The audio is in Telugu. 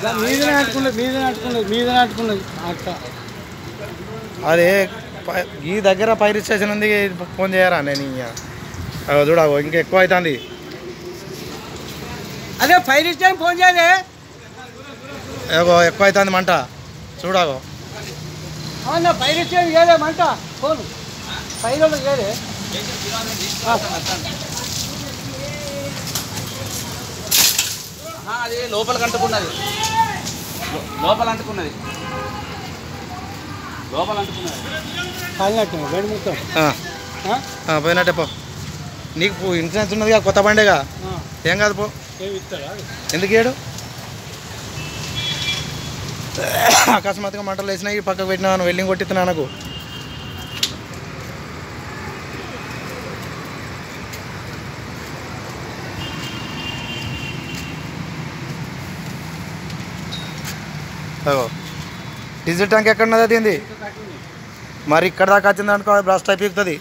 మీద నాటుకున్నది అట్లా. అదే ఈ దగ్గర ఫైర్ స్టేషన్ ఉంది, ఫోన్ చేయరా నేను చూడ ఇంకా ఎక్కువ అవుతుంది. అదే ఫైర్ స్టేషన్ ఫోన్ చేయలే, ఎక్కువ అవుతుంది మంట చూడాగో. నా ఫైర్ స్టేషన్ చేయలే మంట, ఫోన్ ఫైర్ వాళ్ళకి చేయలే. అది లోపలికి అంటుకున్నది, లోపల అంటుకున్నది. కాలినట్టు బండి మొత్తం పోయినట్టే పో. నీకు ఇన్సూరెన్స్ ఉన్నదిగా, కొత్త బండేగా, ఏం కాదు పో. ఎందుకు ఏడు అకస్మాత్తుగా మంటలు వేసినాయి, పక్కకు పెట్టినా వెల్డింగ్ కొట్టిస్తున్నా నాకు. డీజిల్ ట్యాంక్ ఎక్కడున్నది అది ఏంది మరి ఇక్కడ దాకా వచ్చింది అనుకో, బ్రస్ట్ అయిపోతుంది.